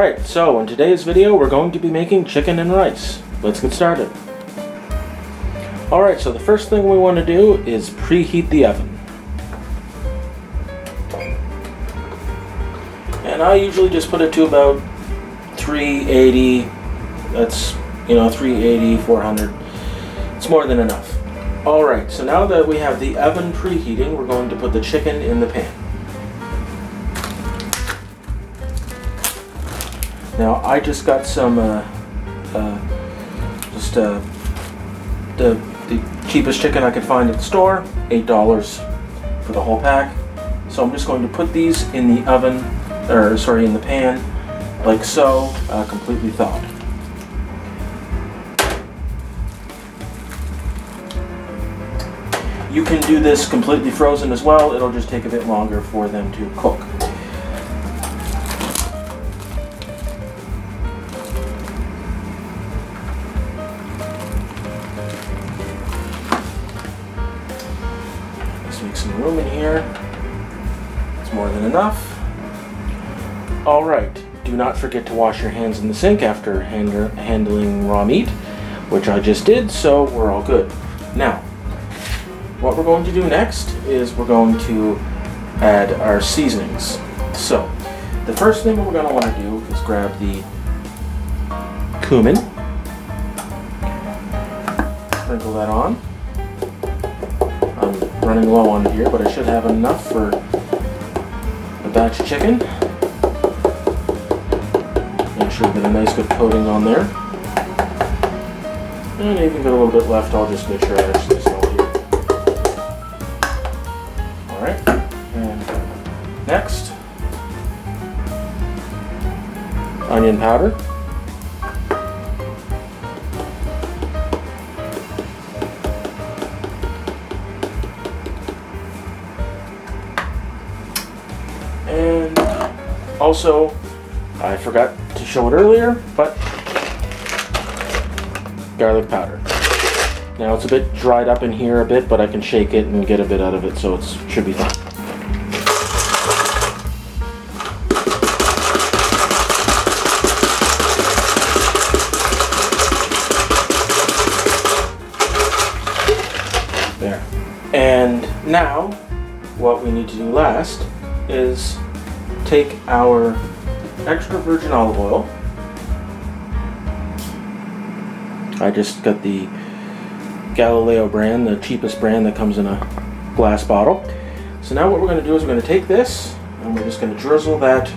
Alright, so in today's video we're going to be making chicken and rice. Let's get started. Alright, so the first thing we want to do is preheat the oven. And I usually just put it to about 380, that's, 380, 400. It's more than enough. Alright, so now that we have the oven preheating, we're going to put the chicken in the pan. Now I just got some, the cheapest chicken I could find at the store, $8 for the whole pack. So I'm just going to put these in the oven, in the pan, like so, completely thawed. You can do this completely frozen as well, it'll just take a bit longer for them to cook. Let's make some room in here. It's more than enough. Alright, do not forget to wash your hands in the sink after handling raw meat, which I just did, so we're all good. Now, what we're going to do next is we're going to add our seasonings. So, the first thing we're going to want to do is grab the cumin, sprinkle that on. I'm running low on it here, but I should have enough for a batch of chicken. Make sure we get a nice good coating on there. And even get a little bit left, I'll just make sure I actually salt here. Alright, and next, onion powder. And also, I forgot to show it earlier, but garlic powder. Now it's a bit dried up in here a bit, but I can shake it and get a bit out of it, so it should be fine. There. And now, what we need to do last is take our extra virgin olive oil. I just got the Galileo brand, the cheapest brand that comes in a glass bottle. So now what we're going to do is we're going to take this and we're just going to drizzle that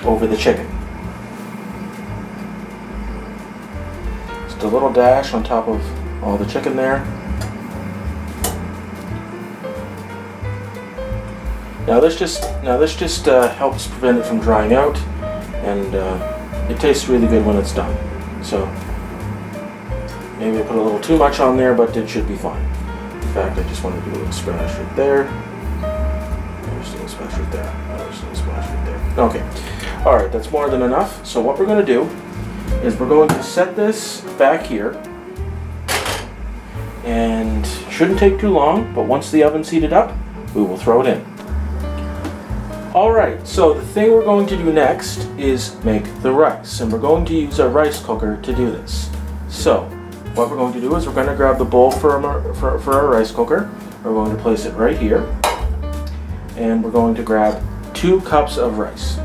over the chicken. Just a little dash on top of all the chicken there. Now this just helps prevent it from drying out, and it tastes really good when it's done. So maybe I put a little too much on there, but it should be fine. In fact, I just want to do a little splash right there. There's a little splash right there. There's a little splash right there. Okay. Alright, that's more than enough. So what we're going to do is we're going to set this back here. And shouldn't take too long, but once the oven's heated up, we will throw it in. Alright, so the thing we're going to do next is make the rice. And we're going to use our rice cooker to do this. So, what we're going to do is we're going to grab the bowl for our rice cooker. We're going to place it right here. And we're going to grab 2 cups of rice.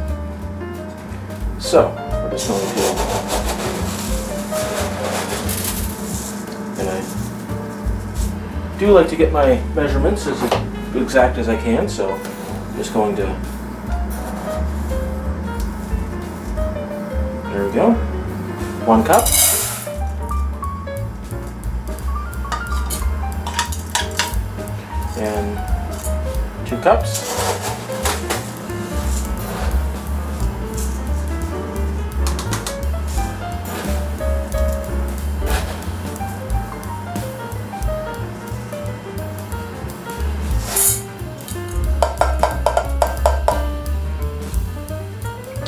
So, we're just going to... And I do like to get my measurements as exact as I can, so I'm just going to... There we go. 1 cup. And 2 cups.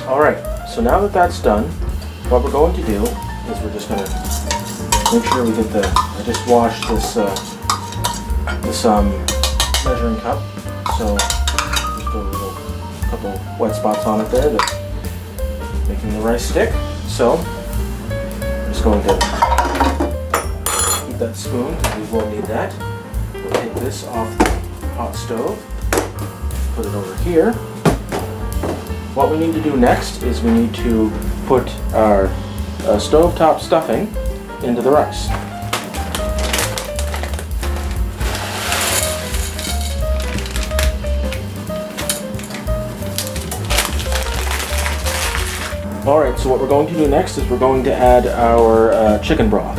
Alright, so now that that's done, what we're going to do is we're just going to make sure we get the, I just washed this measuring cup, so just a couple wet spots on it there that making the rice stick. So I'm just going to keep that spoon because we will need that. We'll take this off the hot stove, put it over here. What we need to do next is we need to put our stovetop stuffing into the rice. Alright, so what we're going to do next is we're going to add our chicken broth.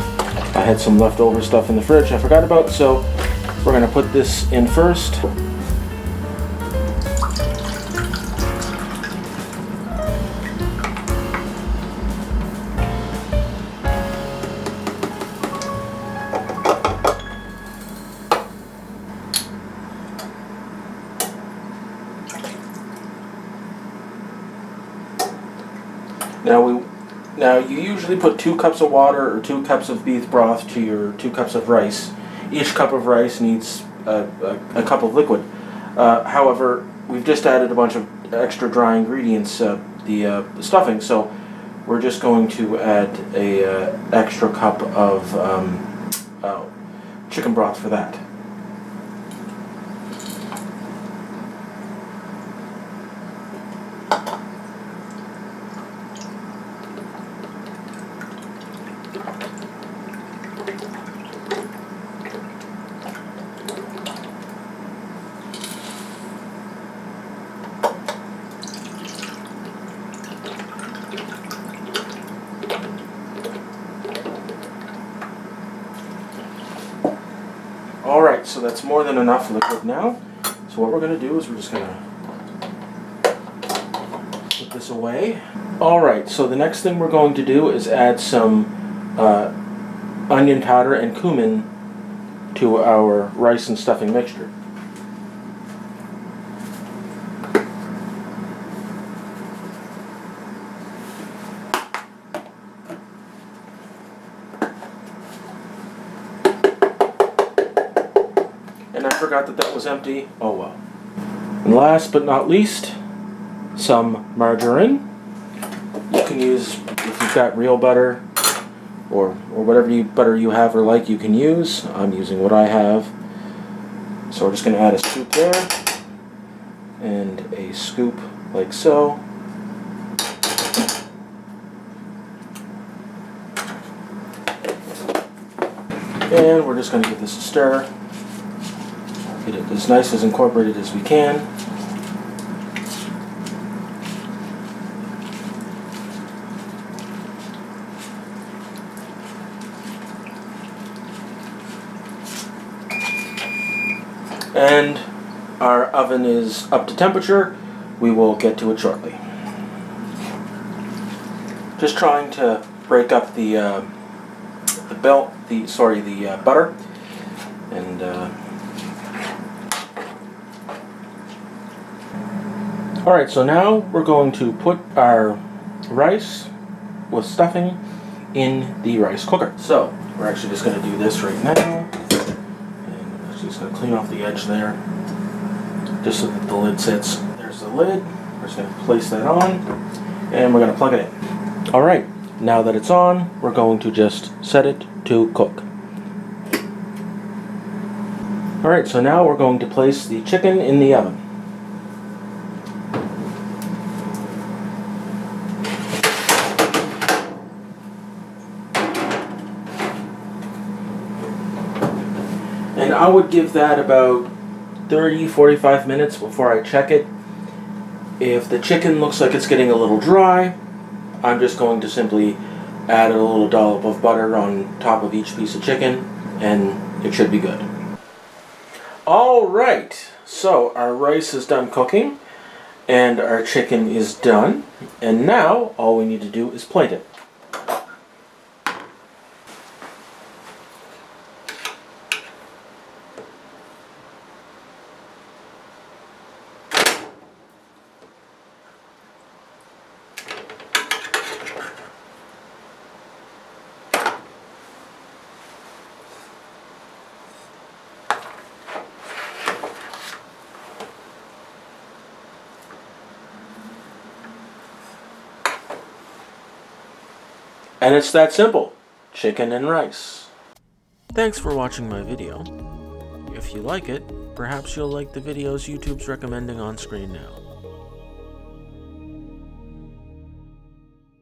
I had some leftover stuff in the fridge I forgot about, so we're going to put this in first. Now you usually put 2 cups of water or 2 cups of beef broth to your 2 cups of rice. Each cup of rice needs a cup of liquid. However, we've just added a bunch of extra dry ingredients, the stuffing, so we're just going to add a extra cup of chicken broth for that. Alright, so that's more than enough liquid now. So what we're going to do is we're just going to put this away. Alright, so the next thing we're going to do is add some onion powder and cumin to our rice and stuffing mixture. And I forgot that was empty. Oh well. And last but not least, some margarine. You can use, if you've got real butter or whatever butter you have or like, you can use. I'm using what I have. So we're just going to add a scoop there and a scoop like so. And we're just going to give this a stir. Get it as nice as incorporated as we can. And our oven is up to temperature. We will get to it shortly. Just trying to break up the butter, and all right. So now we're going to put our rice with stuffing in the rice cooker. So we're actually just going to do this right now. Just going to clean off the edge there, just so that the lid sits. There's the lid. We're just going to place that on, and we're going to plug it in. Alright, now that it's on, we're going to just set it to cook. Alright, so now we're going to place the chicken in the oven. And I would give that about 30-45 minutes before I check it. If the chicken looks like it's getting a little dry, I'm just going to simply add a little dollop of butter on top of each piece of chicken, and it should be good. Alright, so our rice is done cooking, and our chicken is done, and now all we need to do is plate it. And it's that simple. Chicken and rice. Thanks for watching my video. If you like it, perhaps you'll like the videos YouTube's recommending on screen now.